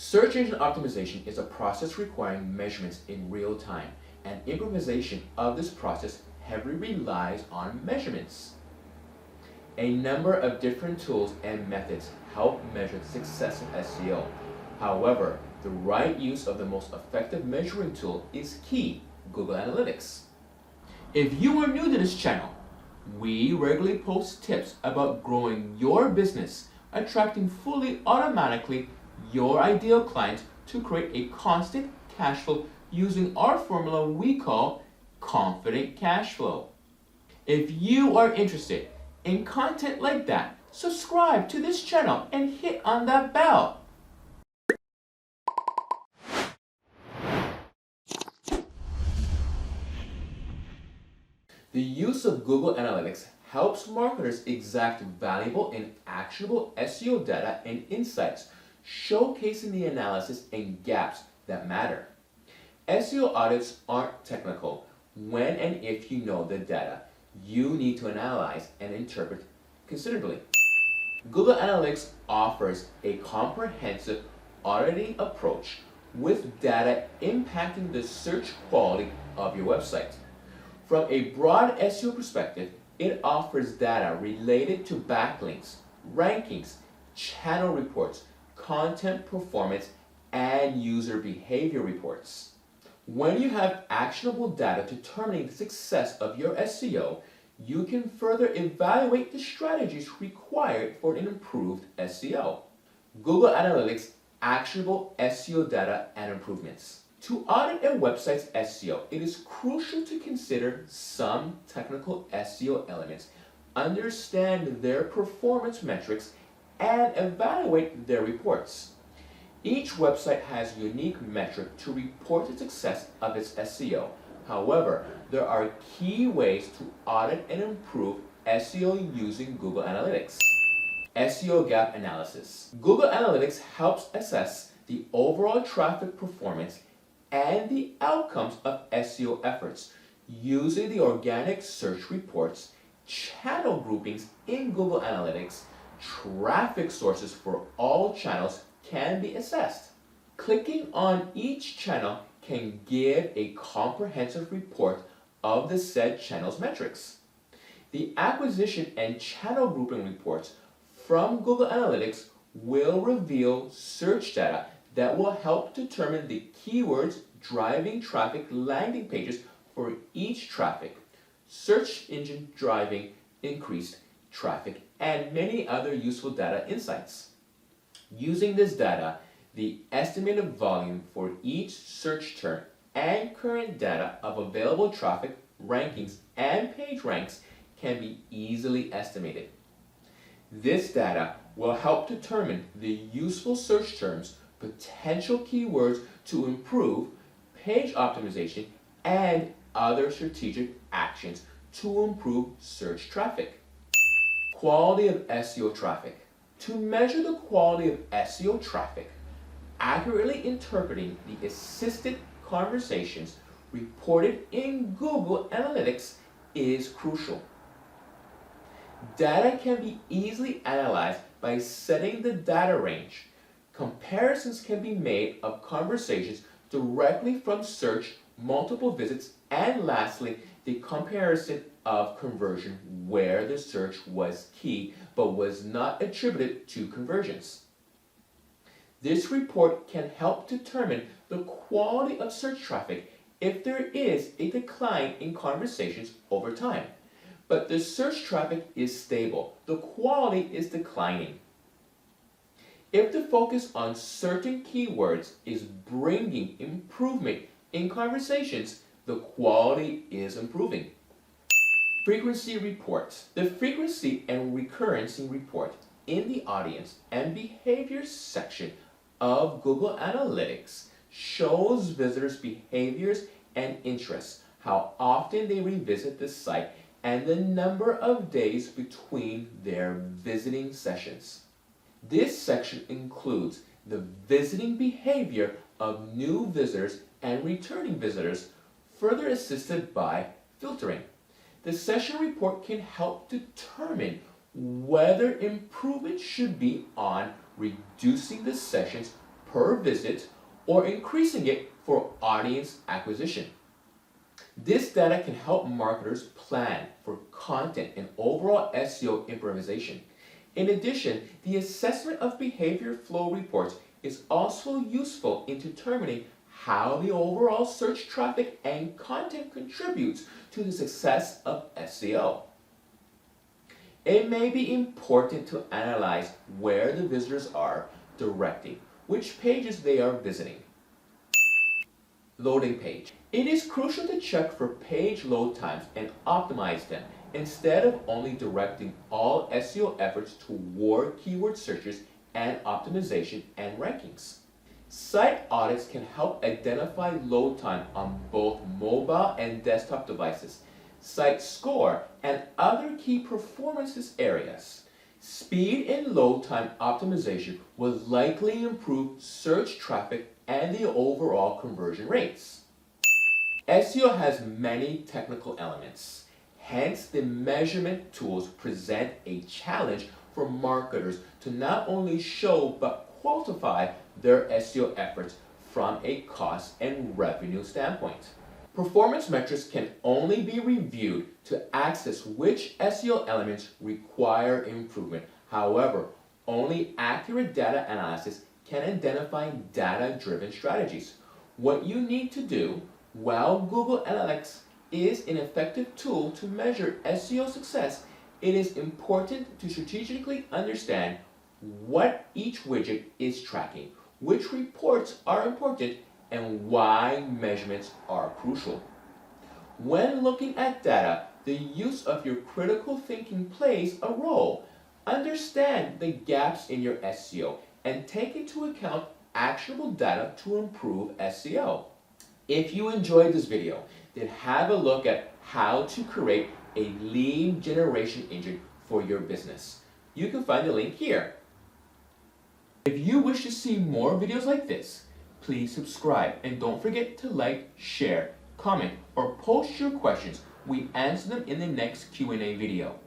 Search engine optimization is a process requiring measurements in real time, and improvisation of this process heavily relies on measurements. A number of different tools and methods help measure the success of SEO. However, the right use of the most effective measuring tool is key: Google Analytics. If you are new to this channel, we regularly post tips about growing your business, attracting fully automatically your ideal clients to create a constant cash flow using our formula we call confident cash flow. If you are interested in content like that, subscribe to this channel and hit on that bell. The use of Google Analytics helps marketers extract valuable and actionable SEO data and insights, showcasing the analysis and gaps that matter. SEO audits aren't technical. When and if you know the data, you need to analyze and interpret considerably. Google Analytics offers a comprehensive auditing approach with data impacting the search quality of your website. From a broad SEO perspective, it offers data related to backlinks, rankings, channel reports, content performance, and user behavior reports. When you have actionable data determining the success of your SEO, you can further evaluate the strategies required for an improved SEO. Google Analytics actionable SEO data and improvements. To audit a website's SEO, it is crucial to consider some technical SEO elements, understand their performance metrics, and evaluate their reports. Each website has a unique metric to report the success of its SEO. However, there are key ways to audit and improve SEO using Google Analytics. SEO Gap Analysis. Google Analytics helps assess the overall traffic performance and the outcomes of SEO efforts using the organic search reports, channel groupings in Google Analytics. Traffic sources for all channels can be assessed. Clicking on each channel can give a comprehensive report of the said channel's metrics. The acquisition and channel grouping reports from Google Analytics will reveal search data that will help determine the keywords driving traffic landing pages for each traffic, search engine driving increased traffic, and many other useful data insights. Using this data, the estimated volume for each search term and current data of available traffic, rankings, and page ranks can be easily estimated. This data will help determine the useful search terms, potential keywords to improve, page optimization, and other strategic actions to improve search traffic. Quality of SEO traffic. To measure the quality of SEO traffic, accurately interpreting the assisted conversations reported in Google Analytics is crucial. Data can be easily analyzed by setting the data range. Comparisons can be made of conversations directly from search, multiple visits, and lastly, the comparison of conversion where the search was key but was not attributed to conversions. This report can help determine the quality of search traffic if there is a decline in conversations over time. But the search traffic is stable, the quality is declining. If the focus on certain keywords is bringing improvement in conversations, the quality is improving. Frequency reports. The frequency and recurrency report in the audience and behavior section of Google Analytics shows visitors' behaviors and interests, how often they revisit the site, and the number of days between their visiting sessions. This section includes the visiting behavior of new visitors and returning visitors, further assisted by filtering. The session report can help determine whether improvement should be on reducing the sessions per visit or increasing it for audience acquisition. This data can help marketers plan for content and overall SEO improvisation. In addition, the assessment of behavior flow reports is also useful in determining how the overall search traffic and content contributes to the success of SEO. It may be important to analyze where the visitors are directing, which pages they are visiting. Loading page. It is crucial to check for page load times and optimize them instead of only directing all SEO efforts toward keyword searches and optimization and rankings. Site audits can help identify load time on both mobile and desktop devices, site score, and other key performance areas. Speed and load time optimization will likely improve search traffic and the overall conversion rates. SEO has many technical elements. Hence, the measurement tools present a challenge for marketers to not only show but quantify their SEO efforts from a cost and revenue standpoint. Performance metrics can only be reviewed to access which SEO elements require improvement. However, only accurate data analysis can identify data-driven strategies. What you need to do, while Google Analytics is an effective tool to measure SEO success, it is important to strategically understand what each widget is tracking, which reports are important, and why measurements are crucial. When looking at data, the use of your critical thinking plays a role. Understand the gaps in your SEO and take into account actionable data to improve SEO. If you enjoyed this video, then have a look at how to create a lead generation engine for your business. You can find the link here. If you wish to see more videos like this, please subscribe and don't forget to like, share, comment, or post your questions. We answer them in the next Q&A video.